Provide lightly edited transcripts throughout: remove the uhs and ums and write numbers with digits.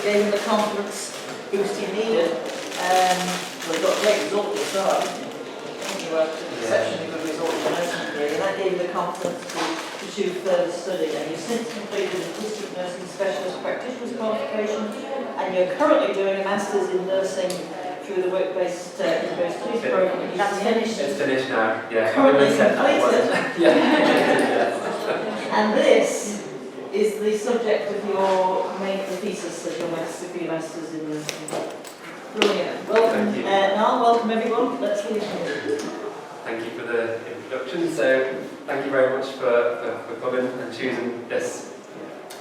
gave him the confidence boost he needed. Well, he got a great result at the start, didn't he? He had an exceptionally good result in the nursing career, and that gave him the confidence to pursue further study. And you've since completed a district nursing specialist practitioner's qualification, and you're currently doing a master's in nursing through the work-based integrated studies program. That's finished. It's finished now, yeah. Currently completed. Yeah. And this is the subject of your main thesis of your master's in nursing. Brilliant. Welcome, Thank you. Niall. Welcome everyone. Let's hear from you. Thank you for the introduction. So, thank you very much for coming and choosing this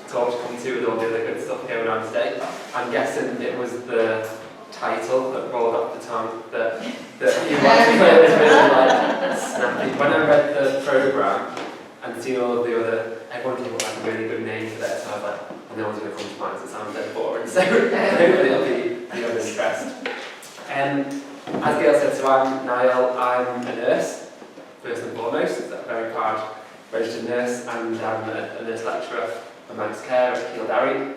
talk to come to with all the other good stuff going on today. I'm guessing it was the title that rolled off the tongue that you might declare was really like snappy. When I read the programme and seen all of the other, everyone came up with a really good name for that, so I was like, no one's going to come to mind, so it sounds dead boring. So hopefully it'll be of interest. As Gail said, so I'm Niall, I'm a nurse, first and foremost, I'm a very proud registered nurse, and I'm a nurse lecturer for Manx Care at Kildare.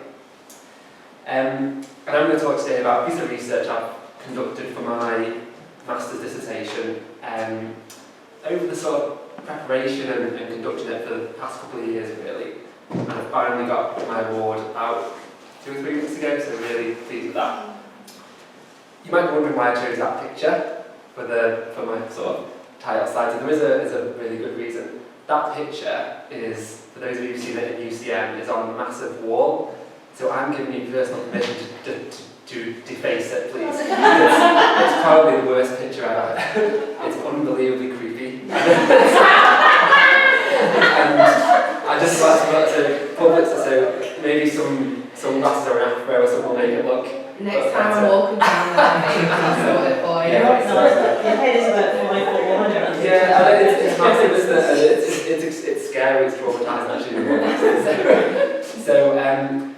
And I'm going to talk today about a piece of research I've conducted for my master's dissertation over the sort of preparation and conducting it for the past couple of years really. And I finally got my award out 2 or 3 weeks ago, so really pleased with that. You might be wondering why I chose that picture for my sort of title slide. So there is a really good reason. That picture is, for those of you who've seen it at UCM, is on a massive wall. So I'm giving you personal permission to deface it, please. It's probably the worst picture ever. It's unbelievably creepy. And I just want to public, so maybe some glasses or an afro or something will make it look. Next time I'm walking down there, I'll sort it for you. Your head is about 5 foot 100. Yeah, it's massive, isn't it? It's scary, it's traumatising actually. So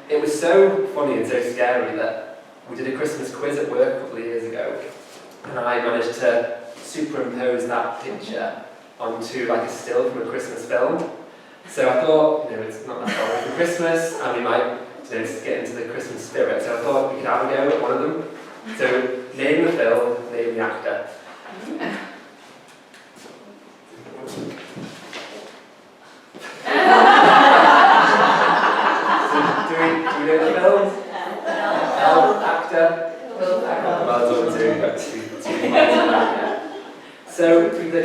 it was so funny and so scary that we did a Christmas quiz at work a couple of years ago, and I managed to superimpose that picture onto like a still from a Christmas film. So I thought, it's not that far away from Christmas, and we might just get into the Christmas spirit. So I thought we could have a go at one of them. So name the film, name the actor. Do we know the film? Actor? Well done, too. We've got two points on that. So the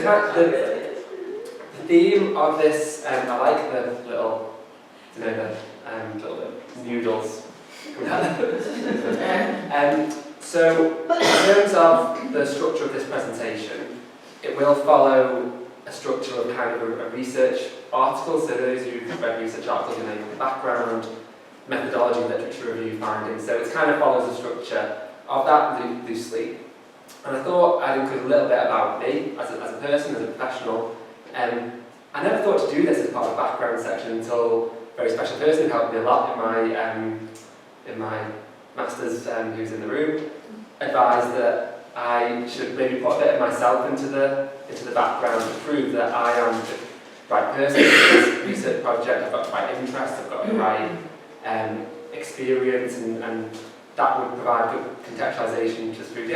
theme of this, I like the little, little noodles. So in terms of the structure of this presentation, it will follow a structure of kind of a research article. So those who've read research articles, you know the background, methodology, literature review, findings. So it kind of follows the structure of that loosely. And I thought I'd include a little bit about me as a person, as a professional. I never thought to do this as part of the background section until a very special person who helped me a lot in my master's, who's in the room, advised that I should maybe put a bit of myself into the background to prove that I am the right person for this research project. I've got the right interest, I've got the right experience, and that would provide good contextualisation to prove,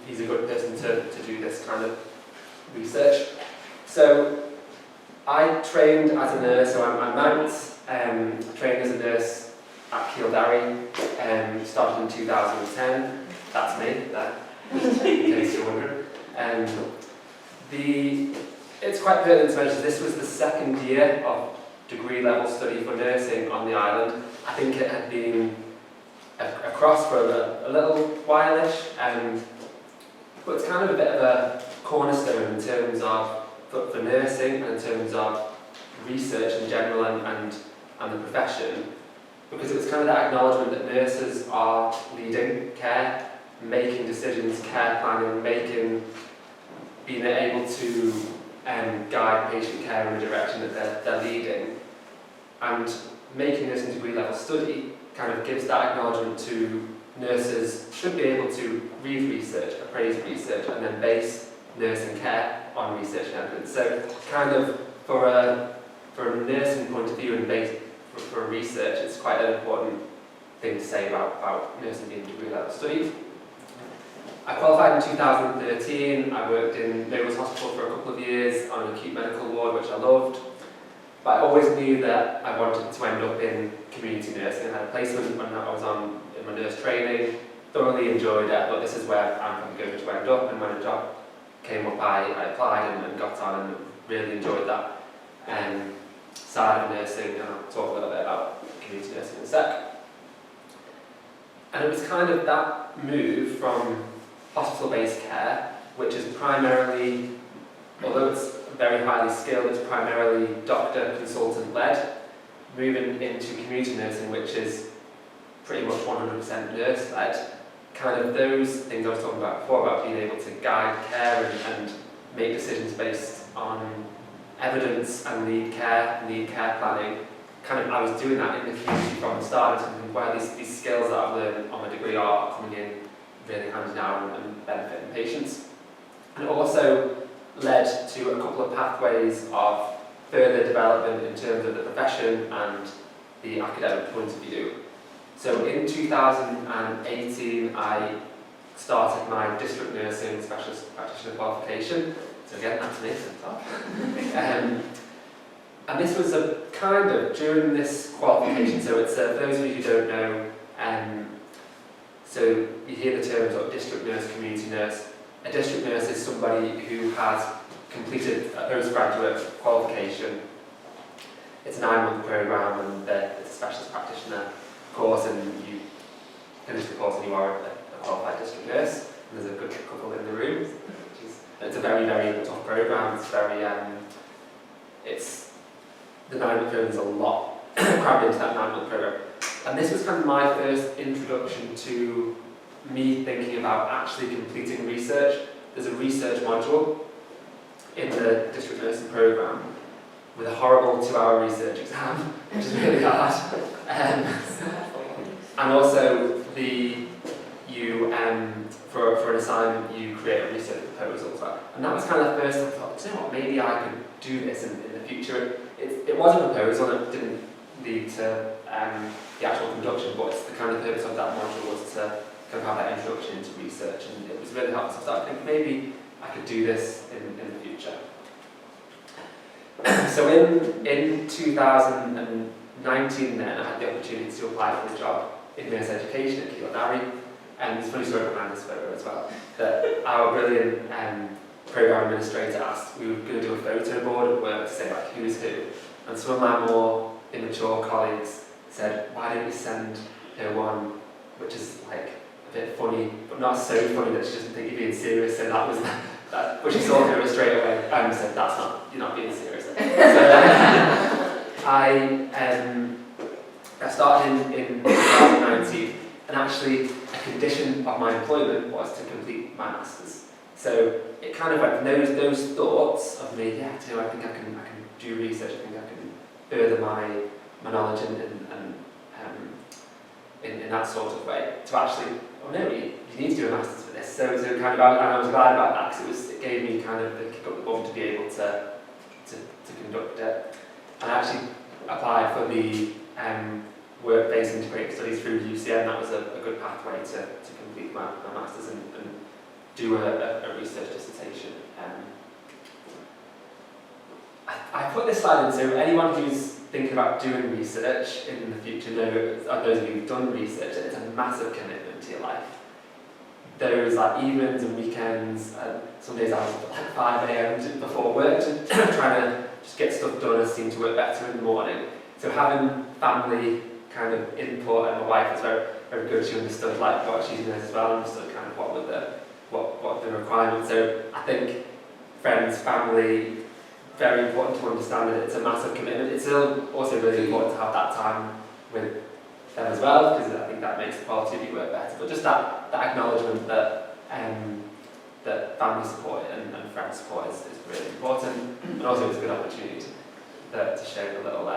he's a good person to do this kind of research. So I trained as a nurse, so I'm Manx, trained as a nurse at Kildare, started in 2010. That's me, there, in case you're wondering. It's quite pertinent to mention this was the second year of degree level study for nursing on the island. I think it had been across for a little while-ish, but it's kind of a bit of a cornerstone in terms of for nursing and in terms of research in general and the profession, because it was kind of that acknowledgement that nurses are leading care, making decisions, care planning, being able to guide patient care in the direction that they're leading. And making nursing degree level study kind of gives that acknowledgement to nurses should be able to read research, appraise research, and then base nursing care on research and evidence. So kind of for a nursing point of view and based for research, it's quite an important thing to say about nursing being a degree level study. I qualified in 2013. I worked in Nobles Hospital for a couple of years on an acute medical ward, which I loved. But I always knew that I wanted to end up in community nursing. I had a placement when I was in my nurse training, thoroughly enjoyed it, but this is where I'm going to end up. And when a job came up, I applied and got on and really enjoyed that side of nursing, and I'll talk a little bit about community nursing in a sec. And it was kind of that move from hospital-based care, which is primarily, although it's very highly skilled, it's primarily doctor consultant-led, moving into community nursing, which is pretty much 100% nurse-led. Kind of those things I was talking about before, about being able to guide care and make decisions based on evidence and need care planning. Kind of, I was doing that in the community from the start, and where these skills that I've learned on my degree are coming in really handy now and benefiting patients. And it also led to a couple of pathways of further development in terms of the profession and the academic point of view. So in 2018, I started my district nursing specialist practitioner qualification. So again, that's me. And this was a kind of, during this qualification, so it's, for those of you who don't know, so you hear the terms of district nurse, community nurse. A district nurse is somebody who has completed a postgraduate qualification. It's a 9-month programme, and it's a specialist practitioner course, and you finish the course and you are a qualified district nurse. And there's a good couple in the room. It's a very, very tough programme. It's very, the 9-month programme is a lot crammed into that 9-month programme. And this was kind of my first introduction to me thinking about actually completing research. There's a research module in the district nursing programme with a horrible 2-hour research exam, which is really hard. And also for an assignment you create a research proposal as well. And that was kind of the first I thought, you know what, maybe I could do this in the future. It was a proposal, and it didn't lead to the actual conduction, but it's the kind of purpose of that module was to kind of have that introduction into research, and it was really helpful. So I started thinking maybe I could do this in the future. So in 2019 then, I had the opportunity to apply for the job in nurse education at Keelan. And it's a funny story behind this photo as well, that our brilliant programme administrator asked, we were going to do a photo board at work to say like who's who, and some of my more immature colleagues said, why don't you send her one which is like a bit funny, but not so funny that she doesn't think you're being serious. So that was that, but she saw her straight away and said, that's not, you're not being serious. So I started in 2019, and actually a condition of my employment was to complete my masters. So it kind of went those thoughts of me, yeah, you know, I think I can do research, I think I can further my knowledge in that sort of way, to actually, oh no, you need to do a masters for this. So kind of, and I was glad about that, because it gave me kind of the kick up the bum to be able to conduct it. And I actually applied for the work-based integrated studies through UCM. That was a good pathway to complete my masters and do a research dissertation. I put this slide in so anyone who's thinking about doing research in the future, those of you who've done research, it's a massive commitment to your life. There's like evenings and weekends, and some days I was up at like 5 AM before work, trying to just get stuff done. I seem to work better in the morning. So having family kind of input, and my wife was very, very good. She understood like what she's doing as well, understood kind of what the requirements. So I think friends, family, very important to understand that it's a massive commitment. It's still also really important to have that time with them as well, because I think that makes the quality of your work better. But just that acknowledgement that that family support and friend support is really important, and also it's a good opportunity to show the little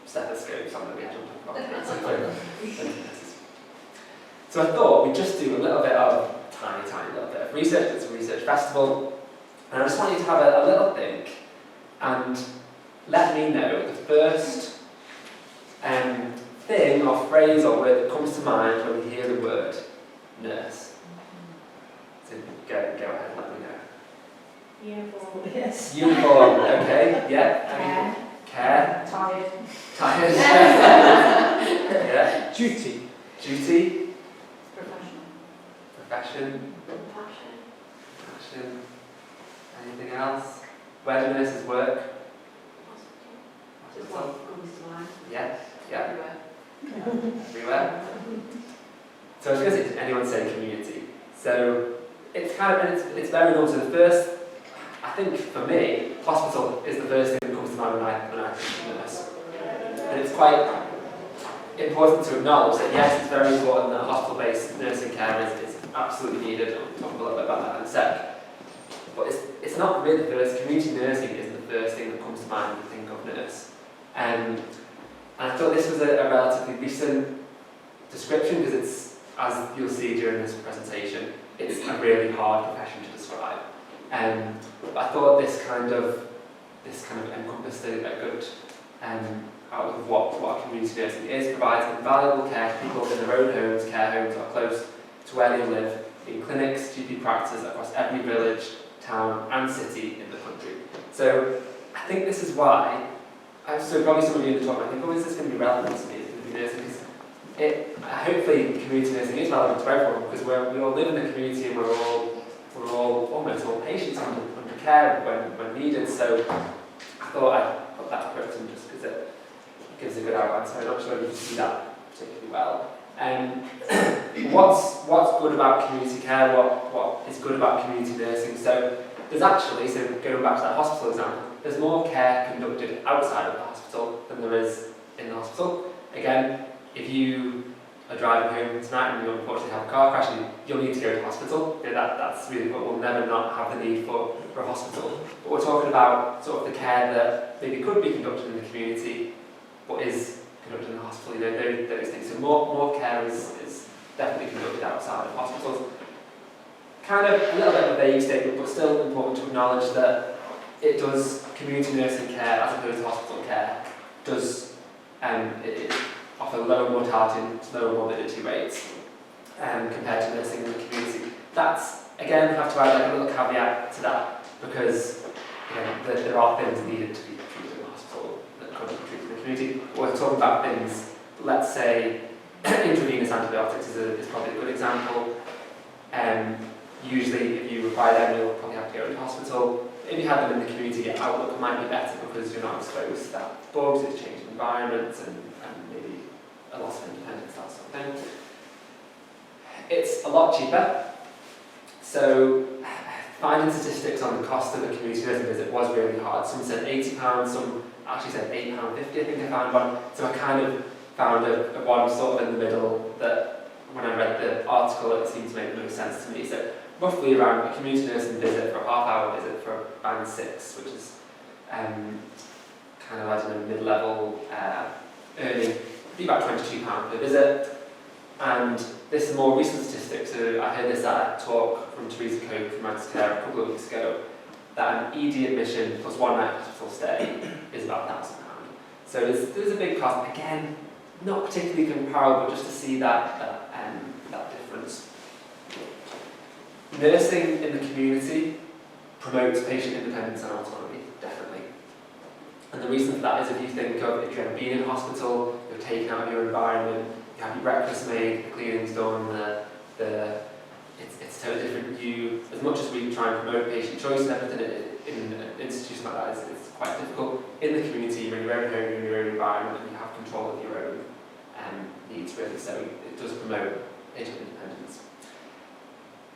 stethoscope, something we hadn't talked about. So I thought we'd just do a little bit of tiny little bit of research. It's a research festival, and I just want you to have a little think and let me know the first thing or phrase or word that comes to mind when we hear the word nurse? So go ahead, let me know. Uniform. Yes. Uniform, okay, yeah. Care. Tired. Tired. Yeah. Duty. Duty. Professional. Profession. Passion. Passion. Anything else? Where do nurses work? Just what comes to mind. Yeah. Yeah. Everywhere. Everywhere. So I was going to say, did anyone say community? So it's kind of, it's very normal. So the first, I think for me, hospital is the first thing that comes to mind when I think of nurse. And it's quite important to acknowledge that yes, it's very important that hospital-based nursing care is absolutely needed. I'll talk a little bit about that in a sec. But it's not really the first. Community nursing isn't the first thing that comes to mind when you think of nurse. And I thought this was a relatively recent description because it's, as you'll see during this presentation, it's a really hard profession to describe. But I thought this kind of encompassed a good out of what community nursing is, provides invaluable care to people in their own homes, care homes, or close to where they live, in clinics, GP practices across every village, town, and city in the country. So I think this is why. So probably some of you in the talk might think, oh, is this going to be relevant to me? Is it going to be nursing? Hopefully community nursing is relevant to everyone because we all live in the community and we're all almost all patients under care when needed. So I thought I'd put that quote in just because it gives a good outline. So I'm not sure you can see that particularly well. What's good about community care? What is good about community nursing? So there's actually, so going back to that hospital example, there's more care conducted outside of the hospital than there is in the hospital. Again, if you are driving home tonight and you unfortunately have a car crash, you'll need to go to hospital. That's really what we'll never not have the need for a hospital. But we're talking about sort of the care that maybe could be conducted in the community, but is conducted in the hospital. Those things. So more care is definitely conducted outside of hospitals. Kind of a little bit of a vague statement, but still important to acknowledge that it does, community nursing care as opposed to hospital care does it offer lower mortality and lower morbidity rates compared to nursing in the community. That's, again, have to add like a little caveat to that because there are things needed to be treated in the hospital that could be treated in the community. We're talking about things, let's say, intravenous antibiotics is probably a good example. Usually, if you require them, you'll probably have to go to hospital. If you have them in the community, your outlook might be better because you're not exposed to that bugs, it's changed environments, and maybe a loss of independence, that sort of thing. It's a lot cheaper. So, finding statistics on the cost of a community nursing visit was really hard. Some said £80, some actually said £8.50, I think I found one. So I kind of found a one sort of in the middle that when I read the article, it seemed to make no sense to me. So roughly around a community nursing visit for a half-hour visit for band 6, which is kind of, I don't know, mid-level earning, be about £22 per visit. And this is more recent statistics. So I heard this at a talk from Teresa Cope from Manchester Care a couple of weeks ago, that an ED admission plus one night hospital stay is about £1,000. So there's a big cost. Again, not particularly comparable, just to see that difference. Nursing in the community promotes patient independence and autonomy, definitely. And the reason for that is if you think of, if you've ever been in hospital, you're taken out of your environment, you have your breakfast made, the cleaning's done, it's totally different. As much as we try and promote patient choice and everything in an institution like that, it's quite difficult. In the community, you're in your own home, you're in your own environment, and you have control of your own needs, really. So it does promote patient independence.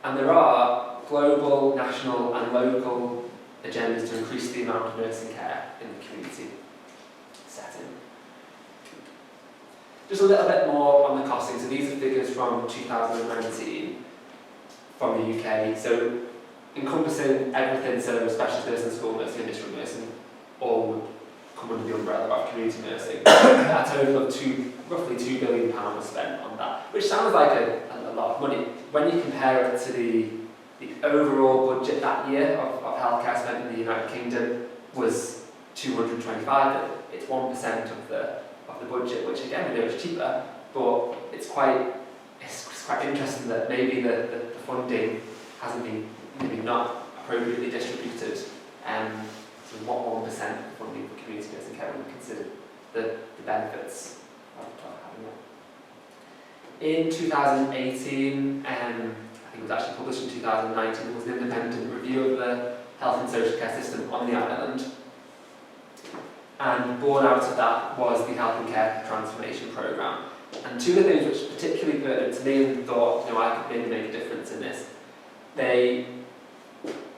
And there are global, national, and local agendas to increase the amount of nursing care in the community setting. Just a little bit more on the costing. So these are figures from 2019 from the UK. So encompassing everything, so specialist nursing, school nursing, and district nursing, all would come under the umbrella of community nursing. A total of roughly £2 billion was spent on that, which sounds like a lot of money. When you compare it to the overall budget that year of healthcare spent in the United Kingdom was 225. It's 1% of the the budget, which again we know is cheaper, but it's quite interesting that maybe the funding hasn't been maybe not appropriately distributed. So what 1% of funding for community nursing care when we consider the benefits of having it. In 2018, I think it was actually published in 2019, there was an independent review of the health and social care system on the island. And born out of that was the Health and Care Transformation Programme. And two of the things which particularly pertinent to me and thought, I could maybe make a difference in this, they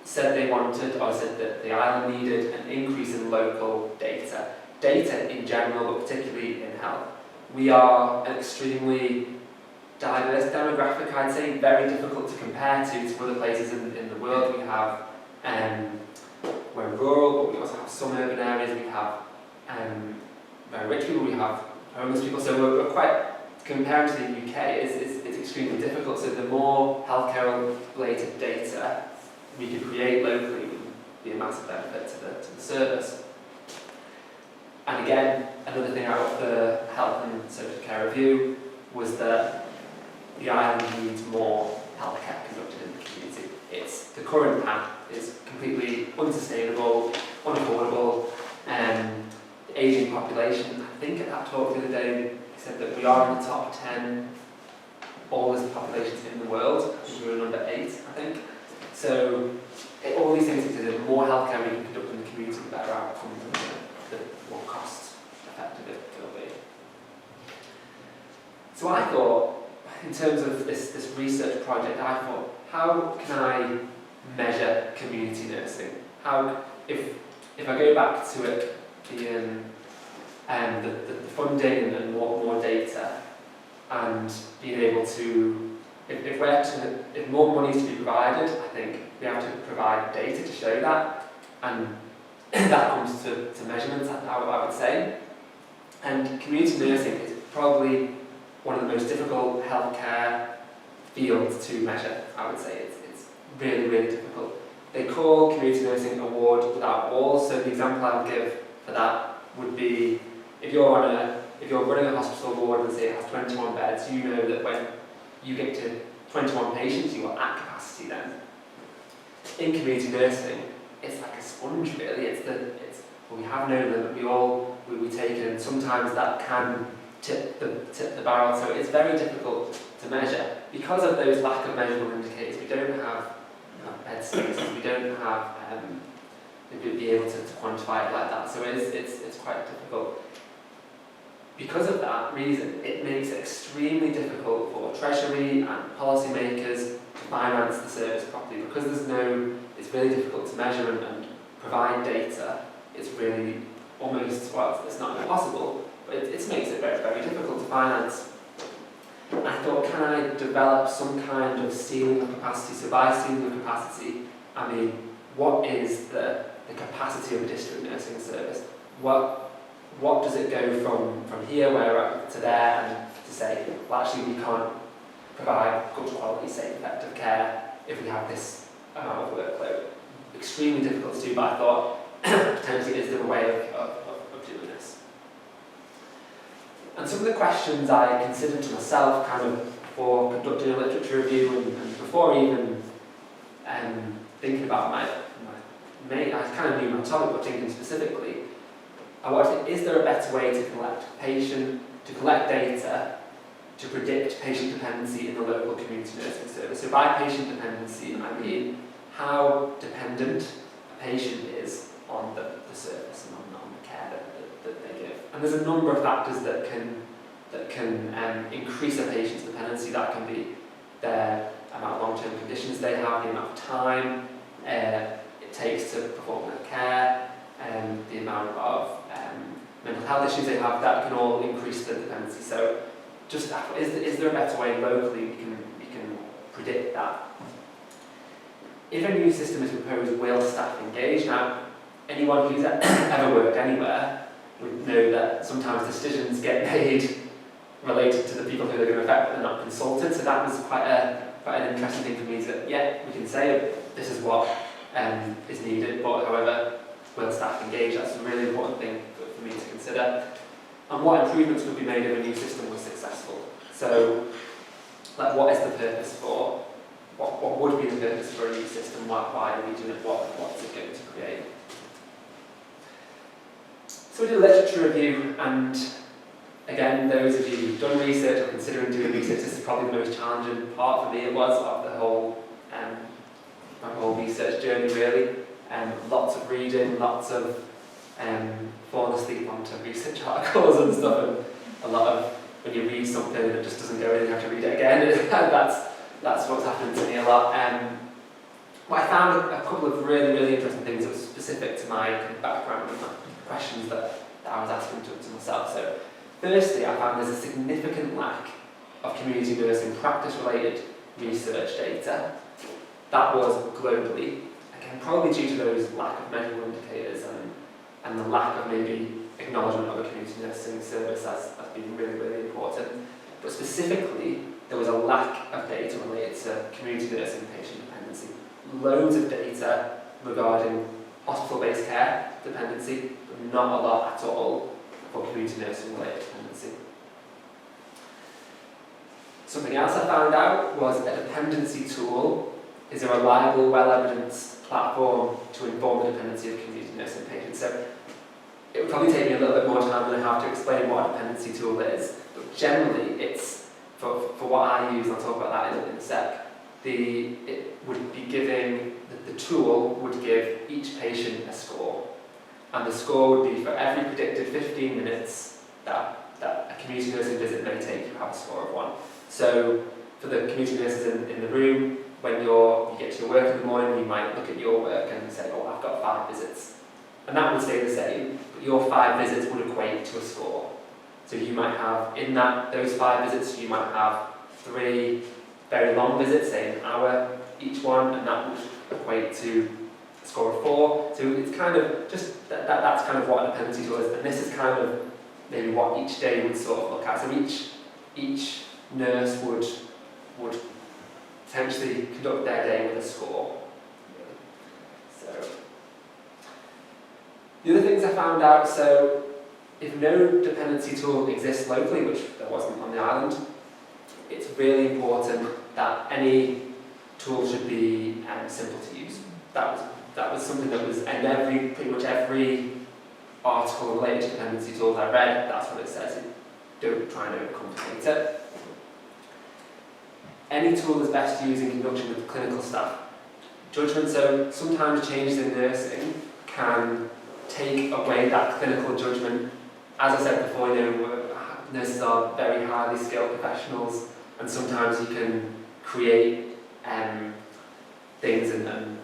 said they wanted, or said that the island needed an increase in local data. Data in general, but particularly in health. We are an extremely diverse demographic, I'd say, very difficult to compare to other places in the world. We have, we're rural, but we also have some urban areas. We have very rich people, we have homeless people, so we're quite, compared to the UK, it's extremely difficult. So the more healthcare related data we can create locally would be a massive benefit to the service. And again, another thing out of the Health and Social Care Review was that the island needs more healthcare conducted in the community. The current path is completely unsustainable, unaffordable, the ageing population. I think at that talk the other day, they said that we are in the top 10 oldest populations in the world. I think we were number 8, I think. So all these things, the more healthcare we can conduct in the community, the better outcomes and the more cost effective it will be. So I thought, in terms of this research project, I thought, how can I measure community nursing? How, if I go back to it, the funding and more data, and being able to, if more money is to be provided, I think we have to provide data to show that, and that comes to measurements, I would say. And community nursing is probably one of the most difficult healthcare fields to measure, I would say. It's really, really difficult. They call community nursing a ward without walls, so the example I would give for that would be, if you're running a hospital ward and say it has 21 beds, you know that when you get to 21 patients, you are at capacity then. In community nursing, it's like a sponge really. We have no limit. We take it, and sometimes that can tip the barrel. So it's very difficult to measure because of those lack of measurable indicators. We don't have bed spaces. We don't have be able to quantify it like that. So it's quite difficult. Because of that reason, it makes it extremely difficult for Treasury and policymakers to finance the service properly. Because it's really difficult to measure and provide data. It's really almost, it's not impossible, but it makes it very, very difficult to finance. And I thought, can I develop some kind of ceiling of capacity? So by ceiling of capacity, I mean, what is the capacity of a district nursing service? What does it go from here, where we're at, to there, and to say, well, actually we can't provide good quality, safe, effective care if we have this amount of workload. Extremely difficult to do, but I thought potentially is there a way of doing this. And some of the questions I considered to myself kind of before conducting a literature review and before even thinking about my I kind of knew my topic, but thinking specifically, I wanted, is there a better way to collect data to predict patient dependency in the local community nursing service? So by patient dependency, I mean how dependent a patient is on the service and on the care that they give. And there's a number of factors that can increase a patient's dependency. That can be their amount of long-term conditions they have, the amount of time it takes to perform their care, the amount of mental health issues they have. That can all increase the dependency. So, just is there a better way locally we can predict that? If a new system is proposed, will staff engage? Now, anyone who's ever worked anywhere would know that sometimes decisions get made related to the people who they're going to affect, but they're not consulted. So that was quite an interesting thing for me. That we can say this is what is needed, but however, will staff engage? That's a really important thing for me to consider. and what improvements would be made if a new system was successful. So, like, what is the purpose for, what would be the purpose for a new system, why are we doing it, what's it going to create? So we did a literature review, and again, those of you who've done research or considering doing research, this is probably the most challenging part for me. It was of the whole, my whole research journey really. Lots of reading, lots of falling asleep onto research articles and stuff, and a lot of when you read something and it just doesn't go in, you have to read it again. That's what's happened to me a lot. But I found a couple of really interesting things that were specific to my kind of background and my questions that I was asking to myself. So, firstly, I found there's a significant lack of community nursing practice-related research data. That was globally, again, probably due to those lack of measurable indicators and the lack of maybe acknowledgement of a community nursing service as being really important. But specifically, there was a lack of data related to community nursing patient dependency. Loads of data regarding hospital-based care dependency, but not a lot at all for community nursing related dependency. Something else I found out was a dependency tool is a reliable, well-evidenced platform to inform the dependency of community nursing patients. So it would probably take me a little bit more time than I have to explain what a dependency tool is, but generally it's, for what I use, I'll talk about that in a sec, it would be giving, the tool would give each patient a score, and the score would be for every predicted 15 minutes that a community nursing visit may take, you have a score of 1. So for the community nurses in the room, when you get to your work in the morning, you might look at your work and say, oh, I've got 5 visits. And that would stay the same, but your 5 visits would equate to a score. So you might have, in those 5 visits, you might have 3 very long visits, say an hour each one, and that would equate to a score of 4. So it's kind of just, that's kind of what a dependency tool is, and this is kind of maybe what each day would sort of look at. So each nurse would potentially conduct their day with a score. So the other things I found out, so if no dependency tool exists locally, which there wasn't on the island, it's really important that any tool should be simple to use. That was something that was in pretty much every article related to dependency tools I read. That's what it says. Don't try and overcomplicate it. Any tool is best used in conjunction with clinical staff judgment. So sometimes changes in nursing can take away that clinical judgment. As I said before, nurses are very highly skilled professionals, and sometimes you can create things and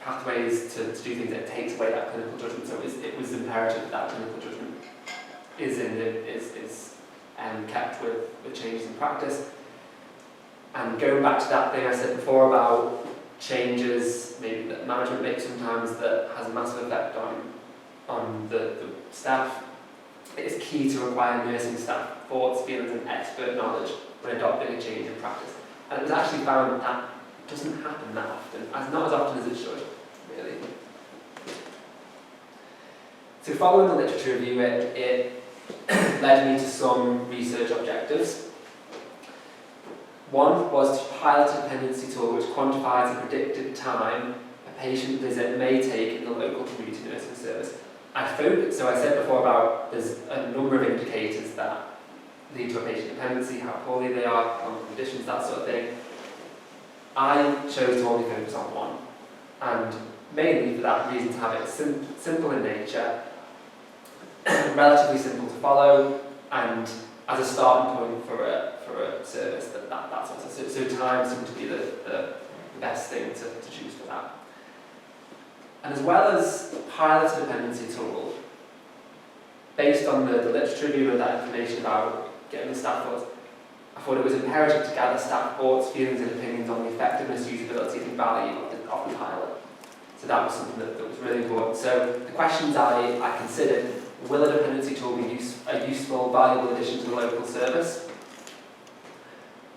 pathways to do things that takes away that clinical judgment. So it was imperative that clinical judgment is kept with changes in practice. And going back to that thing I said before about changes, maybe that management makes sometimes that has a massive effect on the staff, it is key to require nursing staff thoughts, feelings and expert knowledge when adopting a change in practice. And it was actually found that doesn't happen that often, not as often as it should, really. So following the literature review, it led me to some research objectives. One was to pilot a dependency tool which quantifies the predicted time a patient visit may take in the local community nursing service. So I said before about there's a number of indicators that lead to a patient dependency, how poorly they are, common conditions, that sort of thing. I chose to only focus on one, and mainly for that reason to have it simple in nature, relatively simple to follow, and as a starting point for a service that's also so time seemed to be the best thing to choose for that. And as well as pilot a dependency tool, based on the literature review and that information about getting the staff thoughts, I thought it was imperative to gather staff thoughts, feelings and opinions on the effectiveness, usability and value of the pilot. So that was something that was really important. So the questions I considered: will a dependency tool be a useful, valuable addition to the local service?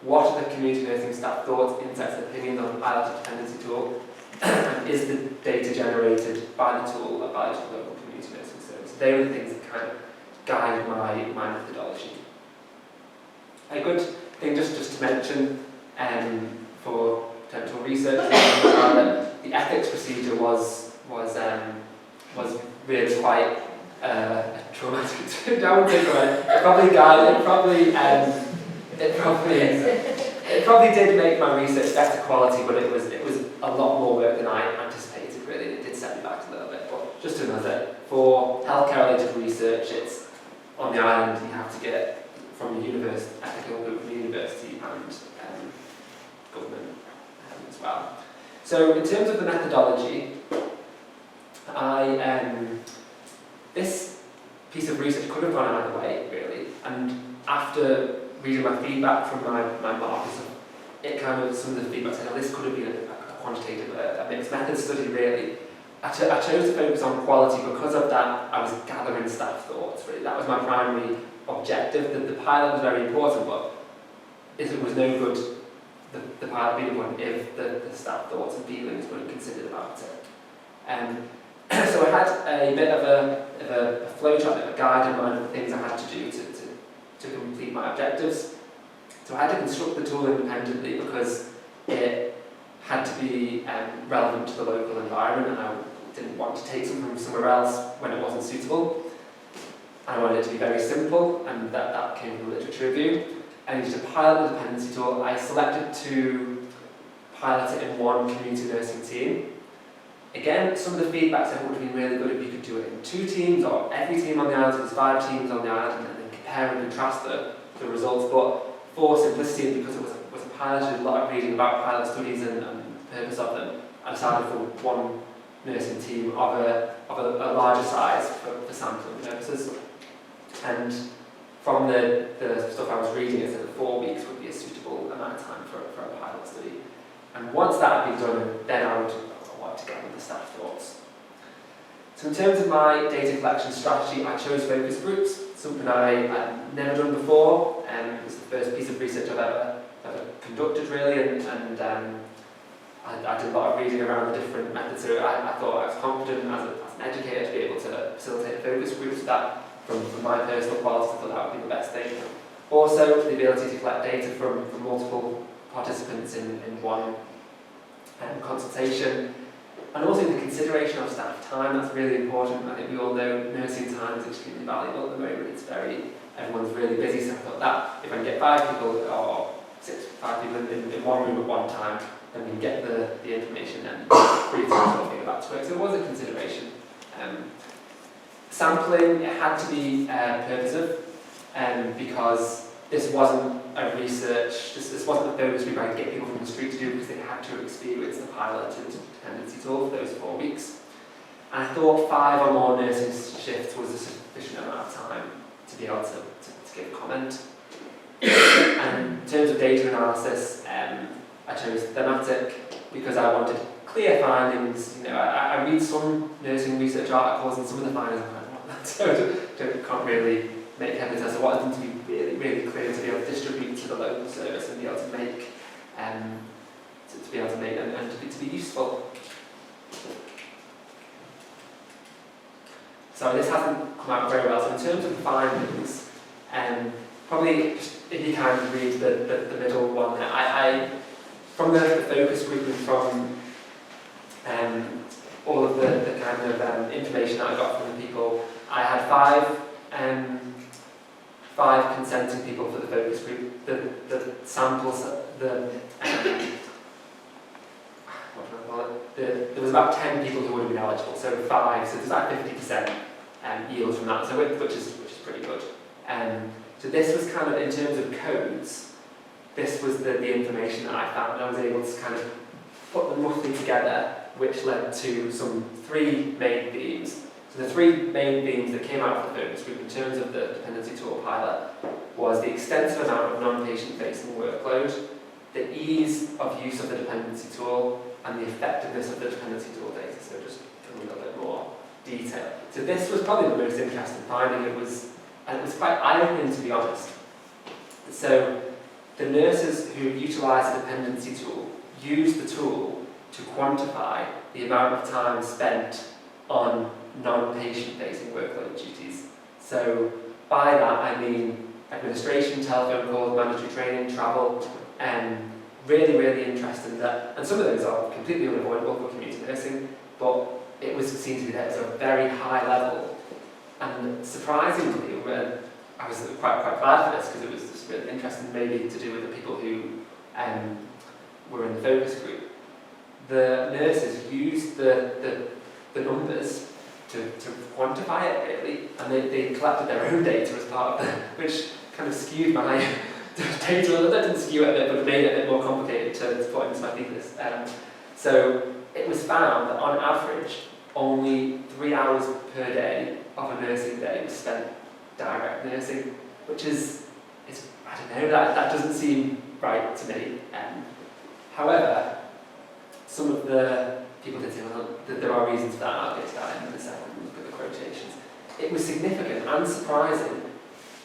What are the community nursing staff thoughts, insights and opinions on the pilot dependency tool? And is the data generated by the tool a value to the local community nursing service? They were the things that kind of guided my methodology. A good thing just to mention for potential researchers that the ethics procedure was really quite traumatic to downtick. It probably did make my research better quality, but it was a lot more work than I anticipated. Really, it did set me back a little bit. But just to note, for healthcare-related research, it's on the island. You have to get from the university, ethical group from the university, and government as well. So, in terms of the methodology, this piece of research could have gone another way, really. And after reading my feedback from my markers, it kind of, some of the feedback said, oh, this could have been a quantitative, a mixed method study, really. I chose to focus on quality because of that. I was gathering staff thoughts, really. That was my primary objective. The pilot was very important, but it was no good, the pilot being important, if the staff thoughts and feelings weren't considered about it. So I had a bit of a flowchart, a guide in mind of the things I had to do to complete my objectives. So I had to construct the tool independently because it had to be relevant to the local environment, and I didn't want to take something from somewhere else when it wasn't suitable. I wanted it to be very simple, and that came from the literature review. I needed to pilot the dependency tool. I selected to pilot it in one community nursing team. Again, some of the feedback said it would have been really good if you could do it in 2 teams, or every team on the island, so there's 5 teams on the island, and then compare and contrast the results. But for simplicity, because it was a pilot, I did a lot of reading about pilot studies and the purpose of them, I decided for one nursing team of a larger size for sampling purposes. And from the stuff I was reading, it said that 4 weeks would be a suitable amount of time for a pilot study. And once that had been done, then I would want to gather the staff thoughts. So in terms of my data collection strategy, I chose focus groups, something I had never done before, and it was the first piece of research I've ever conducted, really, and I did a lot of reading around the different methods, so I thought I was confident as an educator to be able to facilitate a focus group, so that from my personal qualities, I thought that would be the best thing. Also, the ability to collect data from multiple participants in one consultation, and also the consideration of staff time. That's really important. I think we all know nursing time is extremely valuable at the moment. Everyone's really busy, so I thought that if I can get 5 people or 5 people in one room at one time, then we can get the information and free to talking about to work. So it was a consideration. Sampling, it had to be purposive, because this wasn't a research, this wasn't a focus group I could get people from the street to do, because they had to experience the pilot and dependency tool for those 4 weeks. And I thought 5 or more nursing shifts was a sufficient amount of time to be able to give a comment. And in terms of data analysis, I chose thematic because I wanted clear findings. You know, I read some nursing research articles, and some of the findings I'm like, what? So can't really make head or tails. I wanted them to be really, really clear, to be able to distribute to the local service and be able to make, and to be useful. So this hasn't come out very well. So in terms of findings, probably if you kind of read the middle one there, I from the focus group and from all of the kind of information that I got from the people, I had 5 consenting people for the focus group. The samples, what do I call it? There was about 10 people who would have been eligible, so 5. So there's about 50% yield from that, so which is pretty good. So this was kind of, in terms of codes, this was the information that I found. I was able to kind of put them roughly together, which led to some 3 main themes. So the 3 main themes that came out of the focus group in terms of the dependency tool pilot was the extensive amount of non-patient facing workload, the ease of use of the dependency tool, and the effectiveness of the dependency tool data. So just a little bit more detail. So this was probably the most interesting finding. It was quite eye-opening, to be honest. So the nurses who utilised the dependency tool used the tool to quantify the amount of time spent on non-patient facing workload duties. So by that I mean administration, telephone calls, mandatory training, travel, really, really interesting that, and some of those are completely unavoidable for community nursing, but it was seen to be that at a very high level. And surprisingly, I was quite glad for this because it was just really interesting, maybe to do with the people who were in the focus group. The nurses used the numbers to quantify it really, and they collected their own data as part of it, which kind of skewed my data a little bit, didn't skew it a bit, but it made it a bit more complicated to put into my thesis. So it was found that on average, only 3 hours per day of a nursing day was spent direct nursing, which is I don't know, that doesn't seem right to me. However, some of the people did say, well, there are reasons for that, and I'll get to that in a second, look at the quotations. It was significant and surprising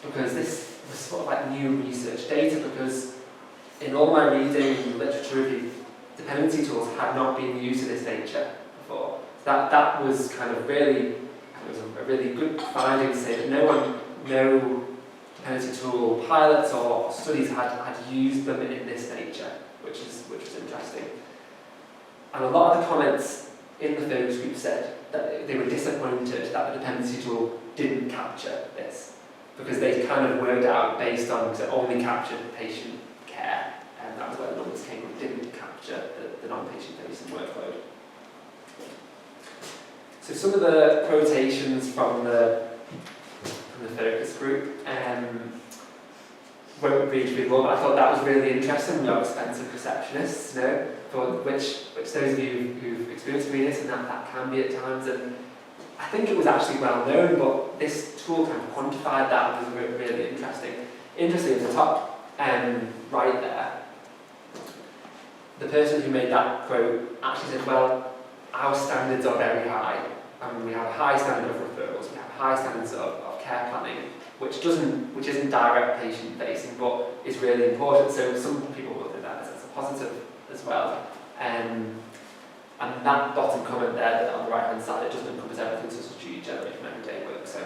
because this was sort of like new research data, because in all my reading and literature review, dependency tools had not been used to this nature before. So that was kind of really, it was a really good finding to say that no dependency tool pilots or studies had used them in this nature, which was interesting. And a lot of the comments in the focus group said that they were disappointed that the dependency tool didn't capture this, because they kind of worked out based on, because it only captured patient care, and that was where the numbers came from. It didn't capture the non-patient facing workload. So some of the quotations from the focus group, won't read through them all, but I thought that was really interesting. We are expensive receptionists, for which those of you who've experienced reading this, and that can be at times, and I think it was actually well known, but this tool kind of quantified that and was really interesting. Interesting, at the top right there, the person who made that quote actually said, well, our standards are very high. We have a high standard of referrals, we have high standards of care planning, which isn't direct patient facing, but is really important. So some people will think that as a positive as well. And that bottom comment there on the right hand side, it doesn't encompass everything, so it's due generally from everyday work. So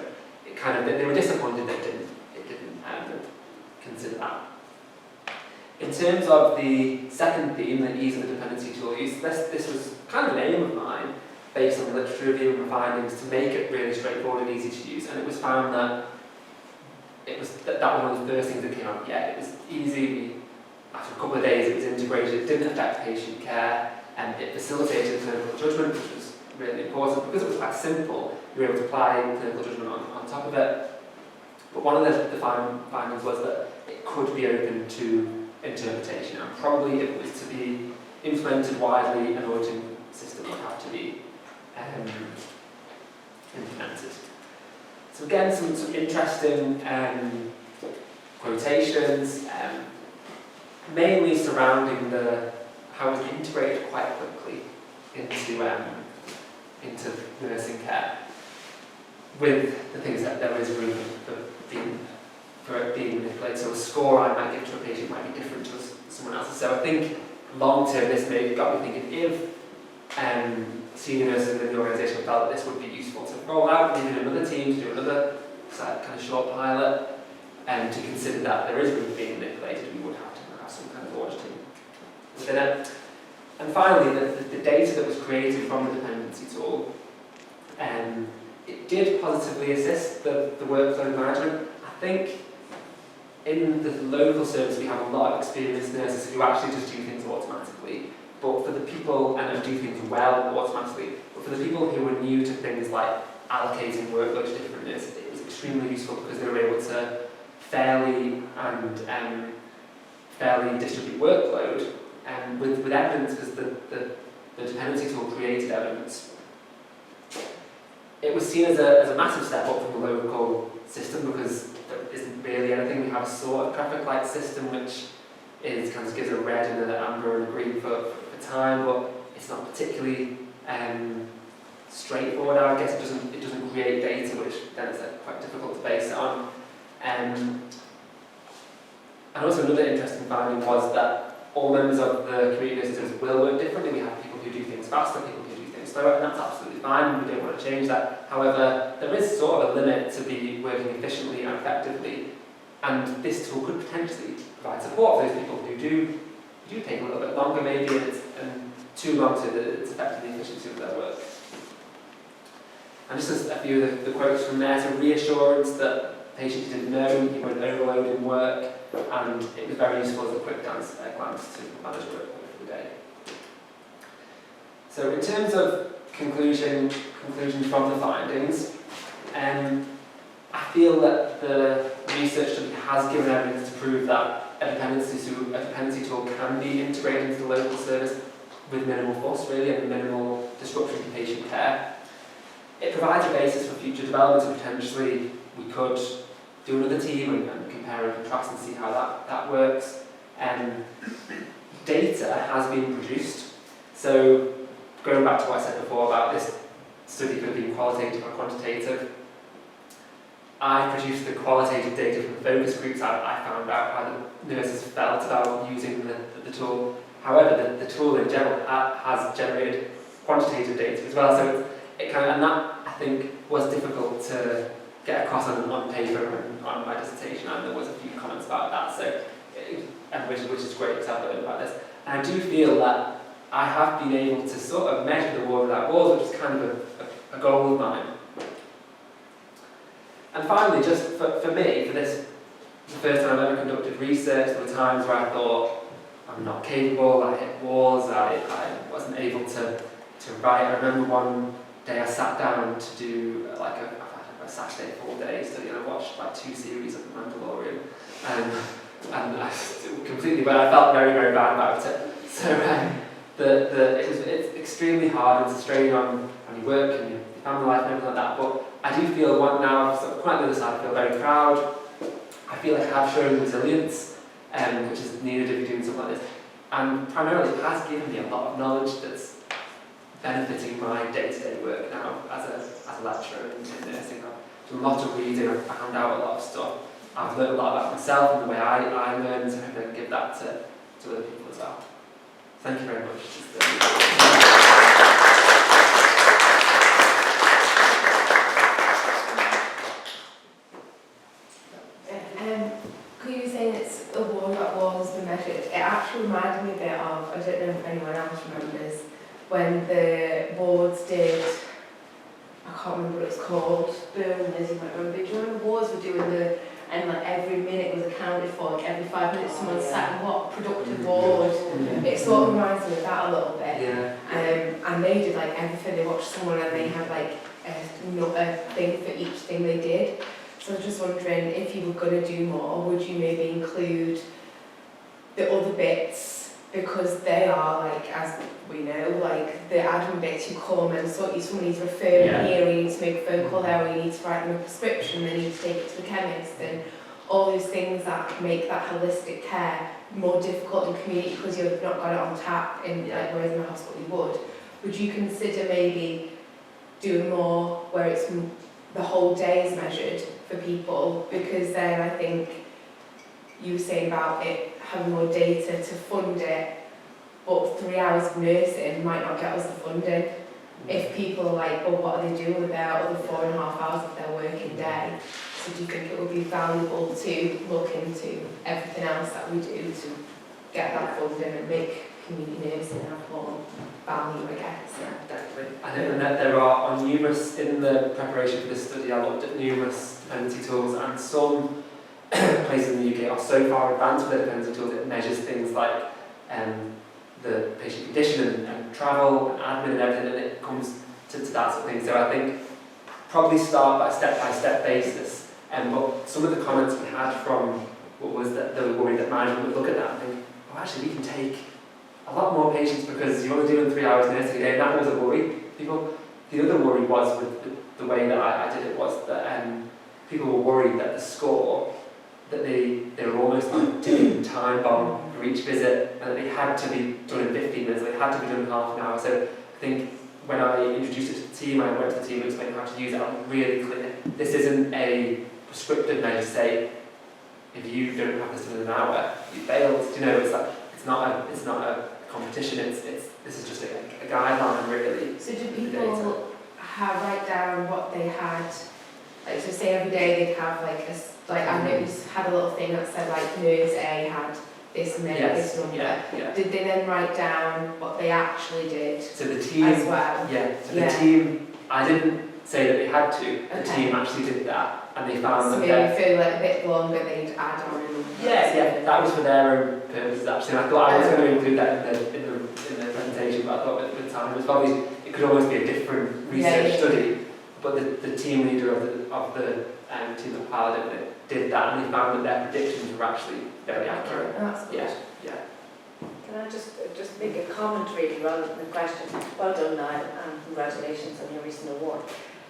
it kind of, they were disappointed that it didn't consider that. In terms of the second theme, the ease of the dependency tool use, this was kind of an aim of mine, based on the literature review and the findings, to make it really straightforward and easy to use. And it was found that that was one of the first things that came out. Yeah, it was easy. After a couple of days, it was integrated. It didn't affect patient care, and it facilitated clinical judgment, which was really important because it was quite simple. You were able to apply clinical judgment on top of it. But one of the findings was that it could be open to interpretation, and probably if it was to be implemented widely, an auditing system would have to be implemented. So again, some interesting quotations, mainly surrounding how it was integrated quite quickly into nursing care, with the things that there is room for it being manipulated. So a score I might give to a patient might be different to someone else's. So I think long term this may have got me thinking, if senior nurses in the organisation felt that this would be useful to roll out, maybe in another team to do another kind of short pilot, and to consider that there is room being manipulated, we would have to have some kind of auditing within it. And finally, the data that was created from the dependency tool, it did positively assist the workflow management. I think in the local service we have a lot of experienced nurses who actually just do things automatically. But for the people, and do things well automatically, but for the people who were new to things like allocating workload to different nurses, it was extremely useful because they were able to fairly distribute workload with evidence, because the dependency tool created evidence. It was seen as a massive step up from the local system, because there isn't really anything. We have a sort of traffic light system which kind of gives a red and an amber and a green for time, but it's not particularly straightforward. I guess it doesn't create data, which then is quite difficult to base it on. And also another interesting finding was that all members of the community nurses will work differently. We have people who do things faster, people who do things slower, and that's absolutely fine. We don't want to change that. However, there is sort of a limit to be working efficiently and effectively, and this tool could potentially provide support for those people who do take a little bit longer, maybe, and too long so that it's affecting the efficiency of their work. And just as a few of the quotes from there, so reassurance that patients didn't know he went overloading work, and it was very useful as a quick glance to manage work for the day. So in terms of conclusions from the findings, I feel that the research study has given evidence to prove that a dependency tool can be integrated into the local service with minimal fuss, really, and minimal disruption to patient care. It provides a basis for future development, and potentially we could do another team and compare and contrast and see how that works. Data has been produced, so going back to what I said before about this study could have been qualitative or quantitative, I produced the qualitative data from the focus groups. I found out how the nurses felt about using the tool. However, the tool in general has generated quantitative data as well, so it kind of, and that I think was difficult to get across on paper and on my dissertation, and there was a few comments about that, so which is great to have learned about this. And I do feel that I have been able to sort of measure the wall without walls, which is kind of a goal of mine. And finally, just for me, for this, the first time I've ever conducted research, there were times where I thought, I'm not capable, I hit walls, I wasn't able to write. I remember one day I sat down to do like a Saturday full-day study, and I watched like 2 series of The Mandalorian, and I completely, but I felt very, very bad about it. So it's extremely hard, and it's a strain on your work and your family life and everything like that, but I do feel now, sort of quite on the other side, I feel very proud. I feel like I have shown resilience, which is needed if you're doing something like this. And primarily it has given me a lot of knowledge that's benefiting my day-to-day work now as a lecturer in nursing. I've done a lot of reading, I've found out a lot of stuff. I've learned a lot about myself and the way I learn, so I can give that to other people as well. Thank you very much. You were saying it's a wall that walls been measured. It actually reminded me a bit of, I don't know if anyone else remembers, when the boards did, I can't remember what it's called, Boom, Liz, you might remember. Do you remember the boards were doing and like every minute was accounted for, like every 5 minutes someone sat in what productive ward. It sort of reminds me of that a little bit. Yeah. And they did like everything, they watched someone and they had like a thing for each thing they did. So I was just wondering, if you were going to do more, would you maybe include the other bits, because they are, like, as we know, like the admin bits, you come and someone needs referring here, you need to make a phone call there, or you need to write them a prescription, they need to take it to the chemist, and all those things that make that holistic care more difficult in community because you've not got it on tap, like, whereas in the hospital you would. Would you consider maybe doing more where it's the whole day is measured for people? Because then I think you were saying about it having more data to fund it, but 3 hours of nursing might not get us the funding. If people are like, well, what are they doing with their other 4.5 hours of their working day? So do you think it would be valuable to look into everything else that we do to get that funding and make community nursing have more value, I guess? Yeah, definitely. I think that there are on numerous, in the preparation for this study, I looked at numerous dependency tools, and some places in the UK are so far advanced with their dependency tools, it measures things like the patient condition and travel and admin and everything, and it comes to that sort of thing. So I think probably start by step-by-step basis. But some of the comments we had from what was that they were worried that management would look at that and think, oh, actually we can take a lot more patients because you're only doing 3 hours nursing a day, and that was a worry. People, the other worry was with the way that I did it was that people were worried that the score, that they were almost like ticking time bomb for each visit, and that they had to be done in 15 minutes, they had to be done in half an hour. So I think when I introduced it to the team, I went to the team and explained how to use it. I'm really clear. This isn't a prescriptive measure to say, if you don't have this in an hour, you failed. You know, it's not a competition. This is just a guideline, really. So do what they had, like so say every day they'd have like I noticed had a little thing that said like nurse A had this and then this number. Yeah. Did they then write down what they actually did So the team, as well? the team, I didn't say that they had to, the team actually did that, and they found So that maybe for like a bit longer they'd add on a number. that was for their own purposes actually, and I thought I was going to include that in the presentation, but I thought at the time it could almost be a different research study, but the team leader of the team that pilot it did that, and they found that their predictions were actually very accurate. That's good. Can I just make a comment really rather than a question? Well done, Niall, and congratulations on your recent award.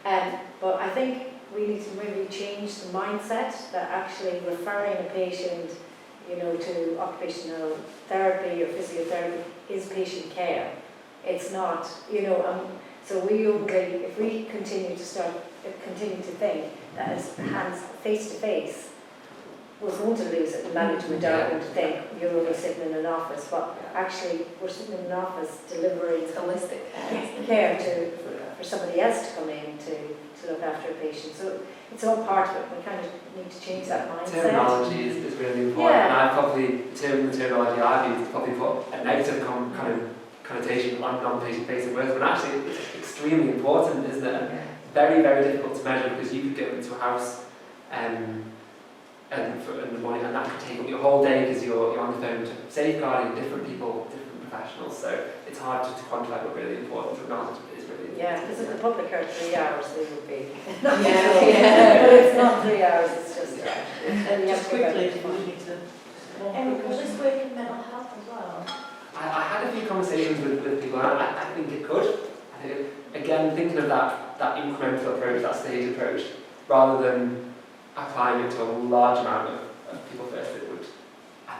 But I think we need to maybe change the mindset that actually referring a patient, to occupational therapy or physiotherapy is patient care. It's not, so if we continue to think that as hands face to face, we're going to lose it. The management are going to think you're only sitting in an office, but actually we're sitting in an office delivering holistic care for somebody else to come in to look after a patient. So it's all part of it. We kind of need to change that mindset. Terminology is really important, and I probably, the terminology I've used probably put a negative connotation on non-patient-facing words, but actually it's extremely important, isn't it? And very, very difficult to measure, because you could go into a house in the morning and that could take up your whole day because you're on the phone to safeguarding different people, different professionals, so it's hard to quantify, but really important to acknowledge it is really important. Yeah, because if the public heard 3 hours, they would be. But it's not 3 hours, it's just. Just quickly, do we need to... Will this work in mental health as well? I had a few conversations with people, and I think it could. I think, again, thinking of that incremental approach, that stage approach, rather than applying it to a large amount of people first, it would.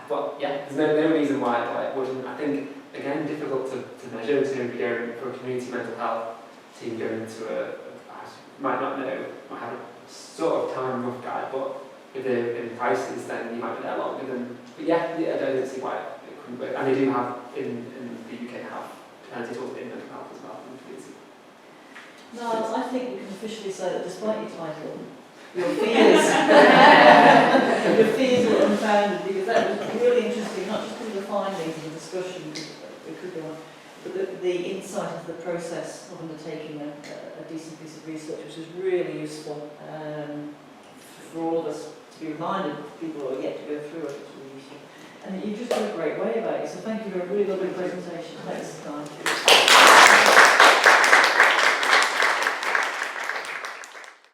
But there's no reason why it wouldn't. I think, again, difficult to measure in terms of going for a community mental health team going into might not know, might have a sort of time rough guide, but if they're in prices, then you might be there longer than. But I don't see why it couldn't work. And they do have in the UK have dependency tools in mental health as well in the community. No, I think we can officially say that despite your title, your fears, were unfounded, because that was really interesting, not just because of the findings and the discussion, it could go on, but the insight into the process of undertaking a decent piece of research, which is really useful for all of us to be reminded of people who are yet to go through it. It's really useful. And you've just done a great way about it, so thank you for a really lovely presentation. Thanks, guys.